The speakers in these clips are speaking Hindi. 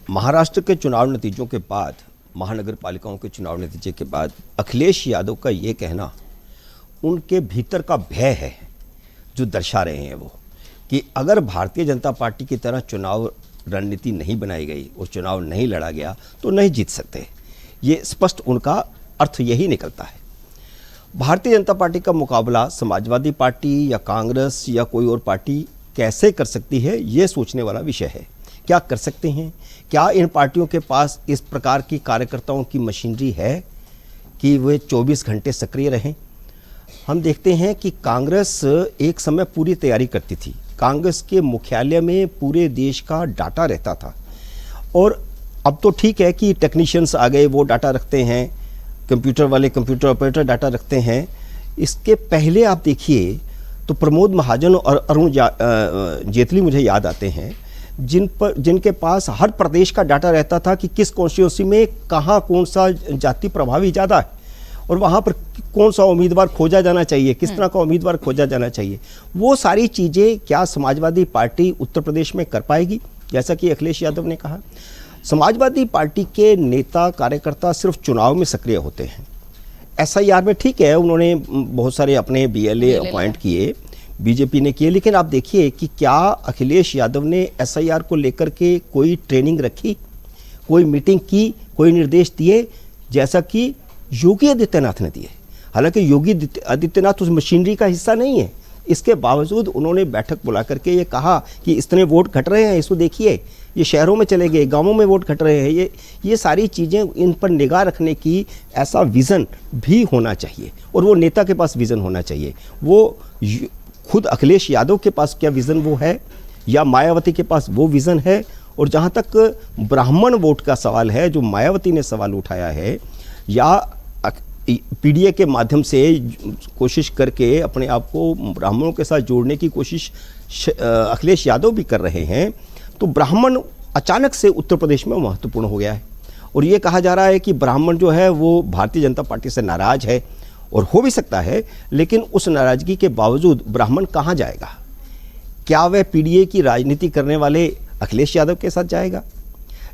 महाराष्ट्र के चुनाव नतीजों के बाद, महानगर पालिकाओं के चुनाव नतीजे के बाद अखिलेश यादव का ये कहना उनके भीतर का भय है जो दर्शा रहे हैं वो, कि अगर भारतीय जनता पार्टी की तरह चुनाव रणनीति नहीं बनाई गई और चुनाव नहीं लड़ा गया तो नहीं जीत सकते। ये स्पष्ट उनका अर्थ यही निकलता है। भारतीय जनता पार्टी का मुकाबला समाजवादी पार्टी या कांग्रेस या कोई और पार्टी कैसे कर सकती है, ये सोचने वाला विषय है। क्या कर सकते हैं? क्या इन पार्टियों के पास इस प्रकार की कार्यकर्ताओं की मशीनरी है कि वे 24 घंटे सक्रिय रहें? हम देखते हैं कि कांग्रेस एक समय पूरी तैयारी करती थी। कांग्रेस के मुख्यालय में पूरे देश का डाटा रहता था, और अब तो ठीक है कि टेक्नीशियंस आ गए, वो डाटा रखते हैं, कंप्यूटर वाले कंप्यूटर ऑपरेटर डाटा रखते हैं। इसके पहले आप देखिए तो प्रमोद महाजन और अरुण जेटली मुझे याद आते हैं, जिनके पास हर प्रदेश का डाटा रहता था कि किस कॉन्स्टिट्यूंसी में कहाँ कौन सा जाति प्रभावी ज़्यादा है और वहाँ पर कौन सा उम्मीदवार खोजा जाना चाहिए, किस तरह का उम्मीदवार खोजा जाना चाहिए। वो सारी चीज़ें क्या समाजवादी पार्टी उत्तर प्रदेश में कर पाएगी? जैसा कि अखिलेश यादव ने कहा, समाजवादी पार्टी के नेता कार्यकर्ता सिर्फ चुनाव में सक्रिय होते हैं। SIR में ठीक है, उन्होंने बहुत सारे अपने BLA अपॉइंट किए, बीजेपी ने किए, लेकिन आप देखिए कि क्या अखिलेश यादव ने SIR को लेकर के कोई ट्रेनिंग रखी, कोई मीटिंग की, कोई निर्देश दिए जैसा कि योगी आदित्यनाथ ने दिए? हालांकि योगी आदित्यनाथ उस मशीनरी का हिस्सा नहीं है, इसके बावजूद उन्होंने बैठक बुला करके ये कहा कि इतने वोट घट रहे हैं, इसको देखिए, ये शहरों में चले गए, गांवों में वोट घट रहे हैं। ये सारी चीज़ें, इन पर निगाह रखने की ऐसा विज़न भी होना चाहिए, और वो नेता के पास विज़न होना चाहिए। वो खुद अखिलेश यादव के पास क्या विज़न वो है, या मायावती के पास वो विज़न है? और जहाँ तक ब्राह्मण वोट का सवाल है, जो मायावती ने सवाल उठाया है, या PDA के माध्यम से कोशिश करके अपने आप को ब्राह्मणों के साथ जोड़ने की कोशिश अखिलेश यादव भी कर रहे हैं, तो ब्राह्मण अचानक से उत्तर प्रदेश में महत्वपूर्ण हो गया है। और ये कहा जा रहा है कि ब्राह्मण जो है वो भारतीय जनता पार्टी से नाराज है, और हो भी सकता है, लेकिन उस नाराजगी के बावजूद ब्राह्मण कहाँ जाएगा? क्या वह PDA की राजनीति करने वाले अखिलेश यादव के साथ जाएगा,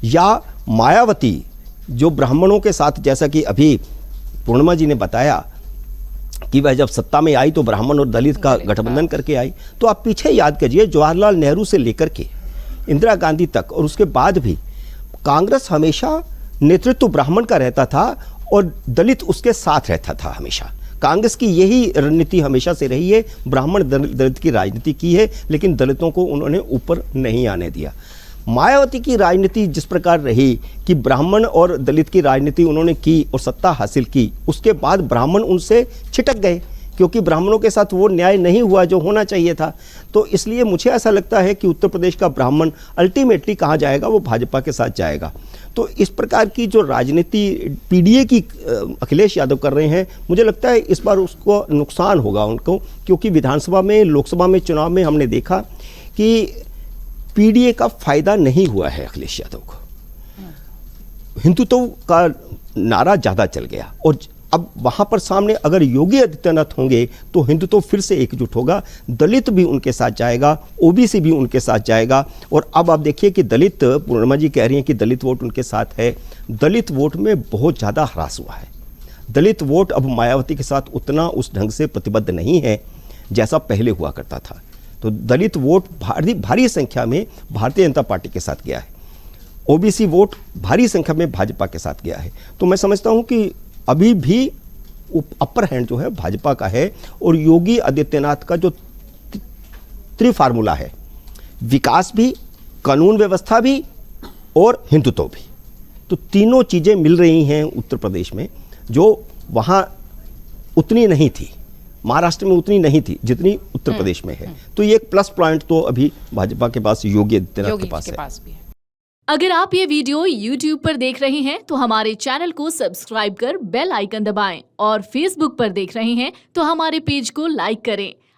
या मायावती जो ब्राह्मणों के साथ, जैसा कि अभी पूर्णिमा जी ने बताया कि वह जब सत्ता में आई तो ब्राह्मण और दलित का गठबंधन करके आई, तो आप पीछे याद कीजिए, जवाहरलाल नेहरू से लेकर के इंदिरा गांधी तक और उसके बाद भी कांग्रेस हमेशा नेतृत्व ब्राह्मण का रहता था और दलित उसके साथ रहता था। हमेशा कांग्रेस की यही रणनीति हमेशा से रही है, ब्राह्मण दलित की राजनीति की है, लेकिन दलितों को उन्होंने ऊपर नहीं आने दिया। मायावती की राजनीति जिस प्रकार रही कि ब्राह्मण और दलित की राजनीति उन्होंने की और सत्ता हासिल की, उसके बाद ब्राह्मण उनसे छिटक गए, क्योंकि ब्राह्मणों के साथ वो न्याय नहीं हुआ जो होना चाहिए था। तो इसलिए मुझे ऐसा लगता है कि उत्तर प्रदेश का ब्राह्मण अल्टीमेटली कहाँ जाएगा? वो भाजपा के साथ जाएगा। तो इस प्रकार की जो राजनीति PDA की अखिलेश यादव कर रहे हैं, मुझे लगता है इस बार उसको नुकसान होगा उनको, क्योंकि विधानसभा में, लोकसभा में चुनाव में हमने देखा कि PDA का फायदा नहीं हुआ है अखिलेश यादव को। हिंदुत्व का नारा ज़्यादा चल गया, और अब वहाँ पर सामने अगर योगी आदित्यनाथ होंगे तो हिंदुत्व फिर से एकजुट होगा, दलित भी उनके साथ जाएगा, OBC भी उनके साथ जाएगा। और अब आप देखिए कि दलित, पूर्णिमा जी कह रही हैं कि दलित वोट उनके साथ है, दलित वोट में बहुत ज़्यादा ह्रास हुआ है। दलित वोट अब मायावती के साथ उतना उस ढंग से प्रतिबद्ध नहीं है जैसा पहले हुआ करता था। तो दलित वोट भारी संख्या में भारतीय जनता पार्टी के साथ गया है, OBC वोट भारी संख्या में भाजपा के साथ गया है। तो मैं समझता हूं कि अभी भी अपर हैंड जो है भाजपा का है, और योगी आदित्यनाथ का जो त्रिफार्मूला है, विकास भी, कानून व्यवस्था भी और हिंदुत्व भी, तो तीनों चीज़ें मिल रही हैं उत्तर प्रदेश में, जो वहाँ उतनी नहीं थी, महाराष्ट्र में उतनी नहीं थी जितनी उत्तर प्रदेश में है। तो ये एक प्लस पॉइंट तो अभी भाजपा के पास, योगी आदित्यनाथ के पास है। अगर आप ये वीडियो YouTube पर देख रहे हैं तो हमारे चैनल को सब्सक्राइब कर बेल आइकन दबाएं, और Facebook पर देख रहे हैं तो हमारे पेज को लाइक करें।